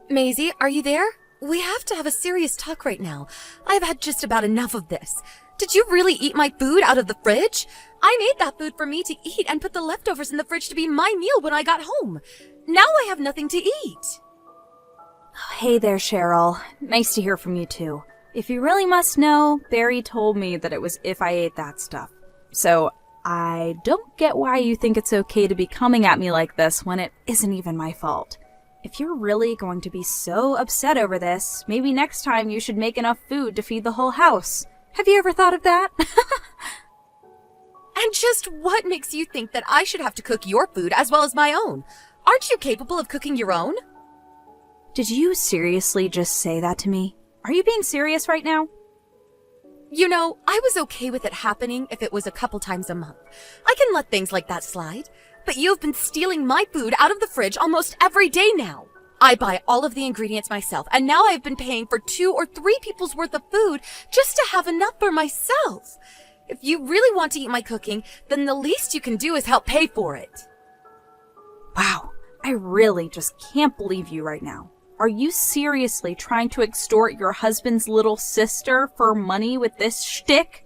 Maisie, are you there? We have to have a serious talk right now. I've had just about enough of this. Did you really eat my food out of the fridge? I made that food for me to eat and put the leftovers in the fridge to be my meal when I got home. Now I have nothing to eat. Hey there, Cheryl. Nice to hear from you too. If you really must know, Barry told me that it was if I ate that stuff. So I don't get why you think it's okay to be coming at me like this when it isn't even my fault. If you're really going to be so upset over this, maybe next time you should make enough food to feed the whole house. Have you ever thought of that? And just what makes you think that I should have to cook your food as well as my own? Aren't you capable of cooking your own? Did you seriously just say that to me? Are you being serious right now? You know, I was okay with it happening if it was a couple times a month. I can let things like that slide. But you've been stealing my food out of the fridge almost every day now. I buy all of the ingredients myself, and now I've been paying for 2 or 3 people's worth of food just to have enough for myself. If you really want to eat my cooking, then the least you can do is help pay for it. Wow, I really just can't believe you right now. Are you seriously trying to extort your husband's little sister for money with this shtick?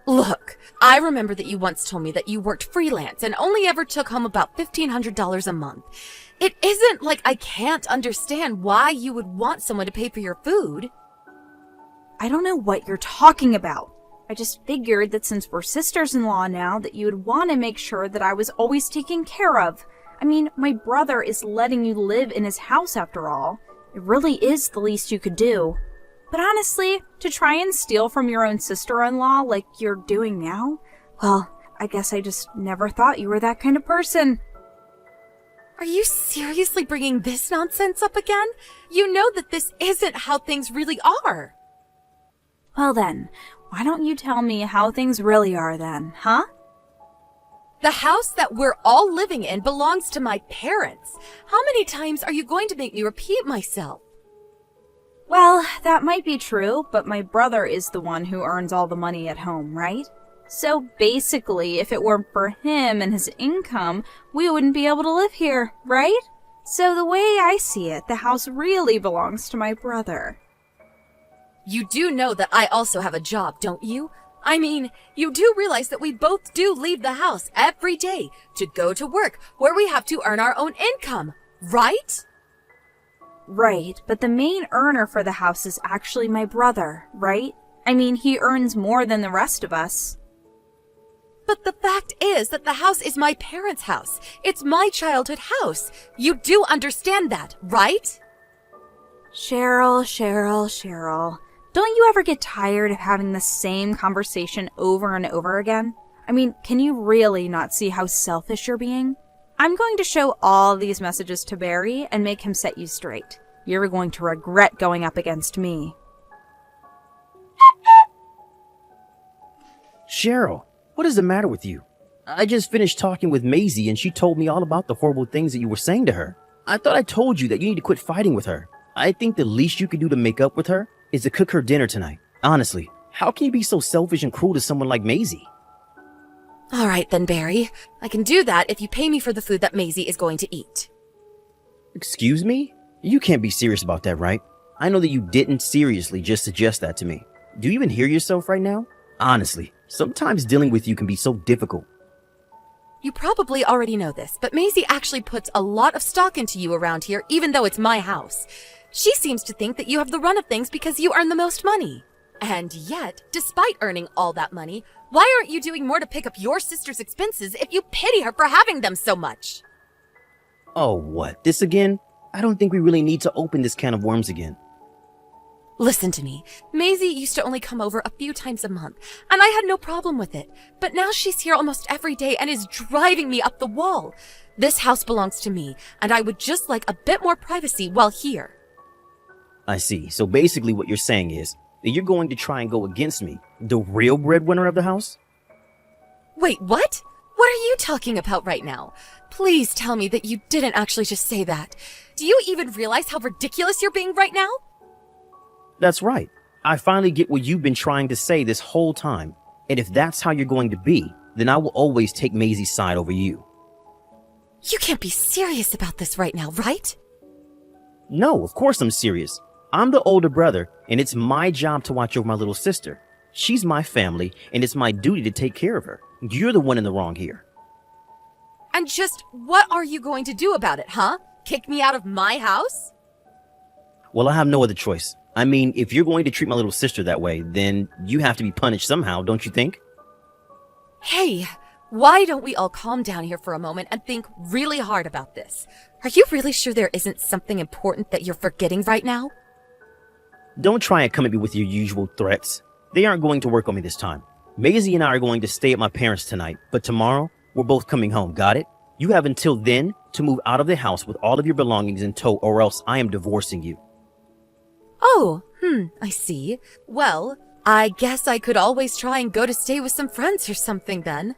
Look, I remember that you once told me that you worked freelance and only ever took home about $1,500 a month. It isn't like I can't understand why you would want someone to pay for your food. I don't know what you're talking about. I just figured that since we're sisters-in-law now, that you would want to make sure that I was always taken care of. I mean, my brother is letting you live in his house after all. It really is the least you could do. But honestly, to try and steal from your own sister-in-law like you're doing now? Well, I guess I just never thought you were that kind of person. Are you seriously bringing this nonsense up again? You know that this isn't how things really are. Well then, why don't you tell me how things really are then, huh? The house that we're all living in belongs to my parents. How many times are you going to make me repeat myself? Well, that might be true, but my brother is the one who earns all the money at home, right? So basically, if it weren't for him and his income, we wouldn't be able to live here, right? So the way I see it, the house really belongs to my brother. You do know that I also have a job, don't you? I mean, you do realize that we both do leave the house every day to go to work where we have to earn our own income, right? Right, but the main earner for the house is actually my brother, right? I mean, he earns more than the rest of us. But the fact is that the house is my parents' house. It's my childhood house. You do understand that, right? Cheryl. Don't you ever get tired of having the same conversation over and over again? I mean, can you really not see how selfish you're being? I'm going to show all these messages to Barry and make him set you straight. You're going to regret going up against me. Cheryl, what is the matter with you? I just finished talking with Maisie and she told me all about the horrible things that you were saying to her. I thought I told you that you need to quit fighting with her. I think the least you could do to make up with her is to cook her dinner tonight. Honestly, how can you be so selfish and cruel to someone like Maisie? All right then, Barry. I can do that if you pay me for the food that Maisie is going to eat. Excuse me? You can't be serious about that, right? I know that you didn't seriously just suggest that to me. Do you even hear yourself right now? Honestly, sometimes dealing with you can be so difficult. You probably already know this, but Maisie actually puts a lot of stock into you around here, even though it's my house. She seems to think that you have the run of things because you earn the most money. And yet, despite earning all that money, why aren't you doing more to pick up your sister's expenses if you pity her for having them so much? Oh, what? This again? I don't think we really need to open this can of worms again. Listen to me. Maisie used to only come over a few times a month, and I had no problem with it. But now she's here almost every day and is driving me up the wall. This house belongs to me, and I would just like a bit more privacy while here. I see. So basically what you're saying is that you're going to try and go against me, the real breadwinner of the house? Wait, what? What are you talking about right now? Please tell me that you didn't actually just say that. Do you even realize how ridiculous you're being right now? That's right. I finally get what you've been trying to say this whole time. And if that's how you're going to be, then I will always take Maisie's side over you. You can't be serious about this right now, right? No, of course I'm serious. I'm the older brother, and it's my job to watch over my little sister. She's my family, and it's my duty to take care of her. You're the one in the wrong here. And just what are you going to do about it, huh? Kick me out of my house? Well, I have no other choice. I mean, if you're going to treat my little sister that way, then you have to be punished somehow, don't you think? Hey, why don't we all calm down here for a moment and think really hard about this? Are you really sure there isn't something important that you're forgetting right now? Don't try and come at me with your usual threats. They aren't going to work on me this time. Maisie and I are going to stay at my parents' tonight, but tomorrow, we're both coming home, got it? You have until then to move out of the house with all of your belongings in tow, or else I am divorcing you. Oh, I see. Well, I guess I could always try and go to stay with some friends or something then.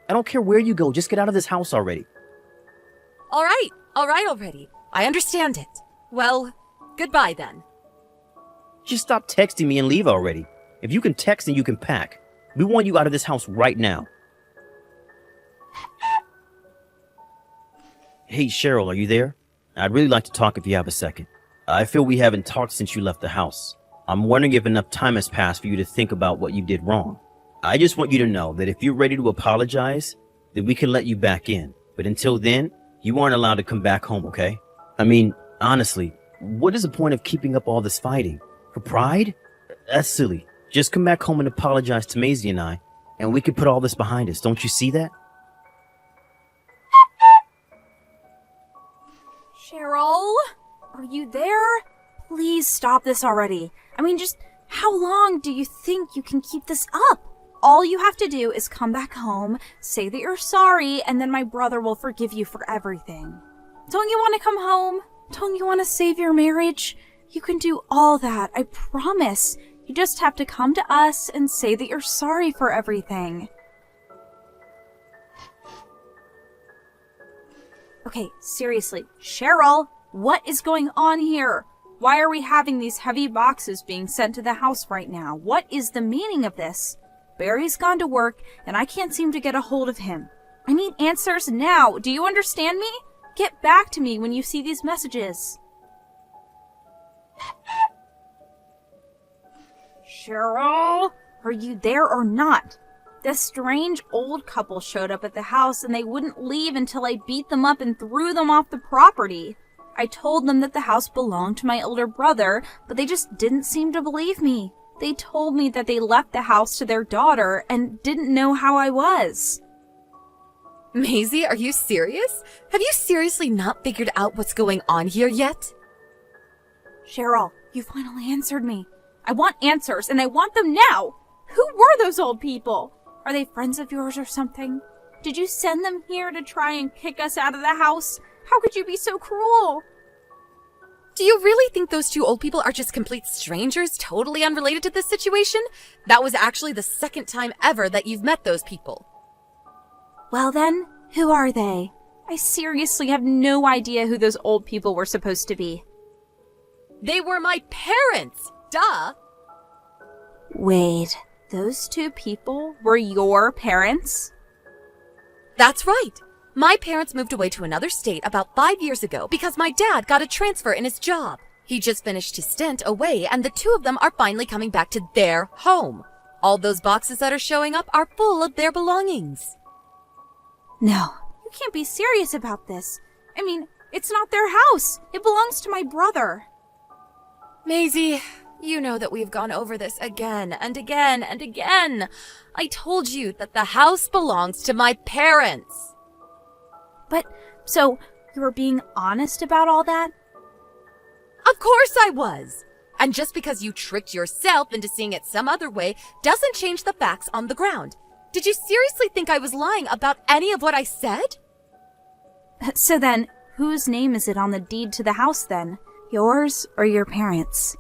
I don't care where you go, just get out of this house already. All right already. I understand it. Well, goodbye then. Just stop texting me and leave already. If you can text, then you can pack. We want you out of this house right now. Hey, Cheryl, are you there? I'd really like to talk if you have a second. I feel we haven't talked since you left the house. I'm wondering if enough time has passed for you to think about what you did wrong. I just want you to know that if you're ready to apologize, then we can let you back in. But until then, you aren't allowed to come back home, okay? I mean, honestly, what is the point of keeping up all this fighting? For pride? That's silly. Just come back home and apologize to Maisie and I, and we can put all this behind us. Don't you see that? Cheryl? Are you there? Please stop this already. I mean, just how long do you think you can keep this up? All you have to do is come back home, say that you're sorry, and then my brother will forgive you for everything. Don't you want to come home? Don't you want to save your marriage? You can do all that, I promise. You just have to come to us and say that you're sorry for everything. Okay, seriously, Cheryl, what is going on here? Why are we having these heavy boxes being sent to the house right now? What is the meaning of this? Barry's gone to work, and I can't seem to get a hold of him. I need answers now. Do you understand me? Get back to me when you see these messages. Cheryl, are you there or not? This strange old couple showed up at the house and they wouldn't leave until I beat them up and threw them off the property. I told them that the house belonged to my older brother, but they just didn't seem to believe me. They told me that they left the house to their daughter and didn't know how I was. Maisie, are you serious? Have you seriously not figured out what's going on here yet? Cheryl, you finally answered me. I want answers, and I want them now. Who were those old people? Are they friends of yours or something? Did you send them here to try and kick us out of the house? How could you be so cruel? Do you really think those two old people are just complete strangers, totally unrelated to this situation? That was actually the second time ever that you've met those people. Well then, who are they? I seriously have no idea who those old people were supposed to be. They were my parents! Duh! Wait, those two people were your parents? That's right. My parents moved away to another state about 5 years ago because my dad got a transfer in his job. He just finished his stint away, and the two of them are finally coming back to their home. All those boxes that are showing up are full of their belongings. No, you can't be serious about this. I mean, it's not their house. It belongs to my brother. Maisie, you know that we've gone over this again and again and again. I told you that the house belongs to my parents. But, so, you were being honest about all that? Of course I was. And just because you tricked yourself into seeing it some other way doesn't change the facts on the ground. Did you seriously think I was lying about any of what I said? So then, whose name is it on the deed to the house then? Yours or your parents'?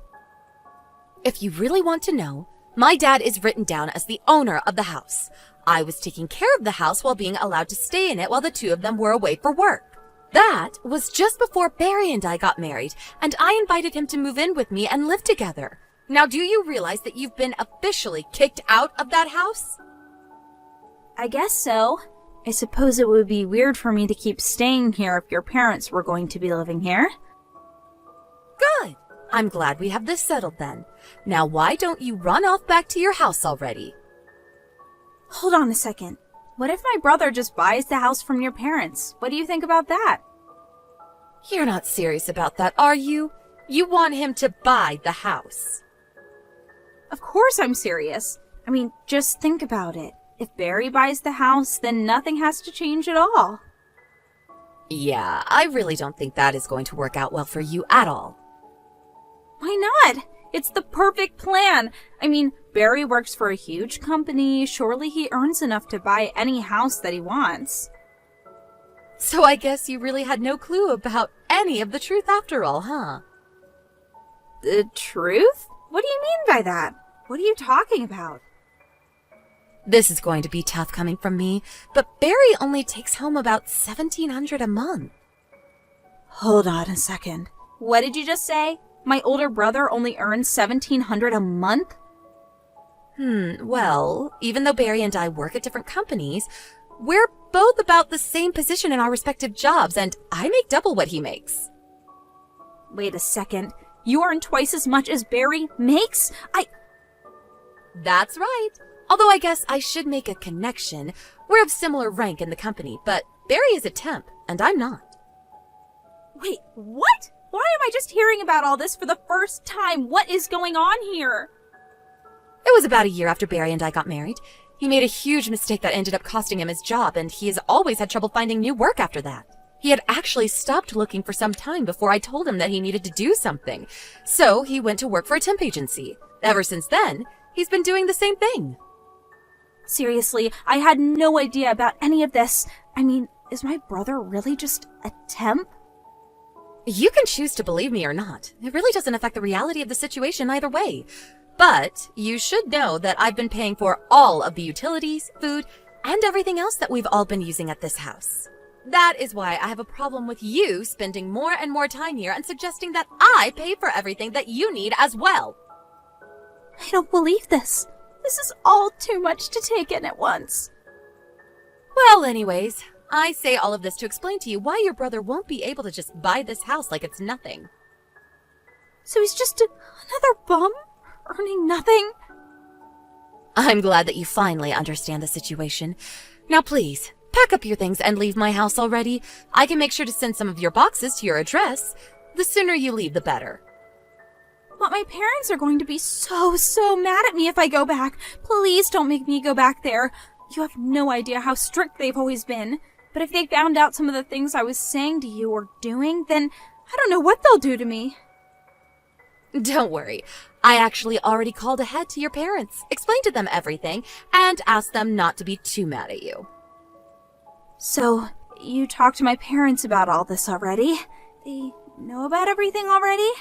If you really want to know, my dad is written down as the owner of the house. I was taking care of the house while being allowed to stay in it while the two of them were away for work. That was just before Barry and I got married, and I invited him to move in with me and live together. Now, do you realize that you've been officially kicked out of that house? I guess so. I suppose it would be weird for me to keep staying here if your parents were going to be living here. I'm glad we have this settled then. Now why don't you run off back to your house already? Hold on a second. What if my brother just buys the house from your parents? What do you think about that? You're not serious about that, are you? You want him to buy the house. Of course I'm serious. I mean, just think about it. If Barry buys the house, then nothing has to change at all. Yeah, I really don't think that is going to work out well for you at all. Why not? It's the perfect plan. I mean, Barry works for a huge company. Surely he earns enough to buy any house that he wants. So I guess you really had no clue about any of the truth after all, huh? The truth? What do you mean by that? What are you talking about? This is going to be tough coming from me, but Barry only takes home about $1,700 a month. Hold on a second. What did you just say? My older brother only earns $1,700 a month? Well, even though Barry and I work at different companies, we're both about the same position in our respective jobs, and I make double what he makes. Wait a second. You earn twice as much as Barry makes? That's right. Although I guess I should make a connection. We're of similar rank in the company, but Barry is a temp, and I'm not. Wait, what? Why am I just hearing about all this for the first time? What is going on here? It was about a year after Barry and I got married. He made a huge mistake that ended up costing him his job, and he has always had trouble finding new work after that. He had actually stopped looking for some time before I told him that he needed to do something. So he went to work for a temp agency. Ever since then, he's been doing the same thing. Seriously, I had no idea about any of this. I mean, is my brother really just a temp? You can choose to believe me or not. It really doesn't affect the reality of the situation either way. But you should know that I've been paying for all of the utilities, food, and everything else that we've all been using at this house. That is why I have a problem with you spending more and more time here and suggesting that I pay for everything that you need as well. I don't believe this. This is all too much to take in at once. Well, anyways, I say all of this to explain to you why your brother won't be able to just buy this house like it's nothing. So he's just another bum? Earning nothing? I'm glad that you finally understand the situation. Now please, pack up your things and leave my house already. I can make sure to send some of your boxes to your address. The sooner you leave, the better. But my parents are going to be so mad at me if I go back. Please don't make me go back there. You have no idea how strict they've always been. But if they found out some of the things I was saying to you or doing, then I don't know what they'll do to me. Don't worry. I actually already called ahead to your parents, explained to them everything, and asked them not to be too mad at you. So, you talked to my parents about all this already? They know about everything already?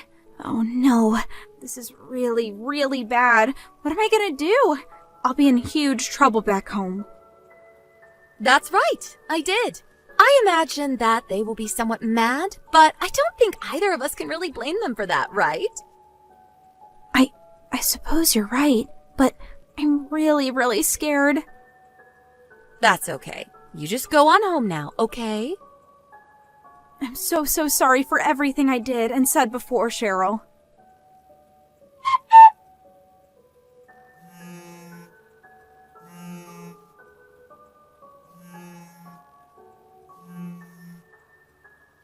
Oh no, this is really bad. What am I gonna do? I'll be in huge trouble back home. That's right, I did. I imagine that they will be somewhat mad, but I don't think either of us can really blame them for that, right? I suppose you're right, but I'm really scared. That's okay. You just go on home now, okay? I'm so sorry for everything I did and said before, Cheryl.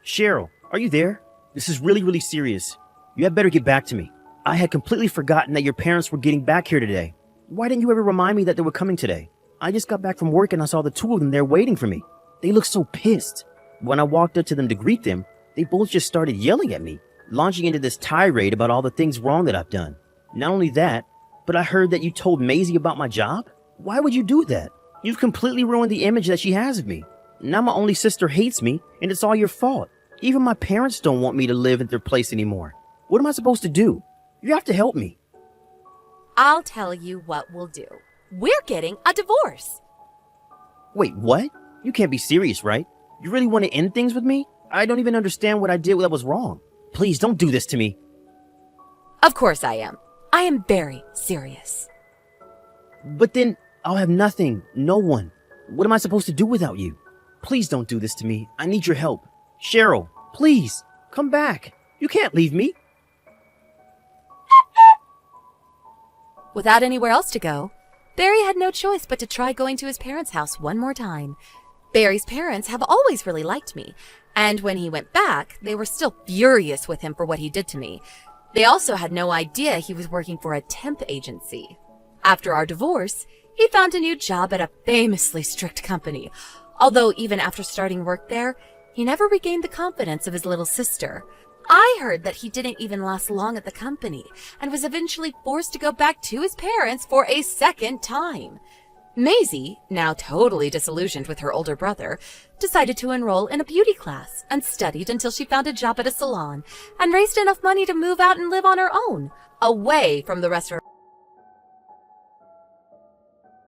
Cheryl, are you there? This is really serious. You had better get back to me. I had completely forgotten that your parents were getting back here today. Why didn't you ever remind me that they were coming today? I just got back from work and I saw the two of them there waiting for me. They looked so pissed. When I walked up to them to greet them, they both just started yelling at me, launching into this tirade about all the things wrong that I've done. Not only that, but I heard that you told Maisie about my job? Why would you do that? You've completely ruined the image that she has of me. Now my only sister hates me, and it's all your fault. Even my parents don't want me to live at their place anymore. What am I supposed to do? You have to help me. I'll tell you what we'll do. We're getting a divorce. Wait, what? You can't be serious, right? You really want to end things with me? I don't even understand what I did that was wrong. Please don't do this to me. Of course I am. I am very serious. But then I'll have nothing, no one. What am I supposed to do without you? Please don't do this to me. I need your help. Cheryl, please, come back. You can't leave me. Without anywhere else to go, Barry had no choice but to try going to his parents' house one more time. Barry's parents have always really liked me, and when he went back, they were still furious with him for what he did to me. They also had no idea he was working for a temp agency. After our divorce, he found a new job at a famously strict company, although even after starting work there, he never regained the confidence of his little sister. I heard that he didn't even last long at the company and was eventually forced to go back to his parents for a second time. Maisie, now totally disillusioned with her older brother, decided to enroll in a beauty class and studied until she found a job at a salon and raised enough money to move out and live on her own, away from the rest of her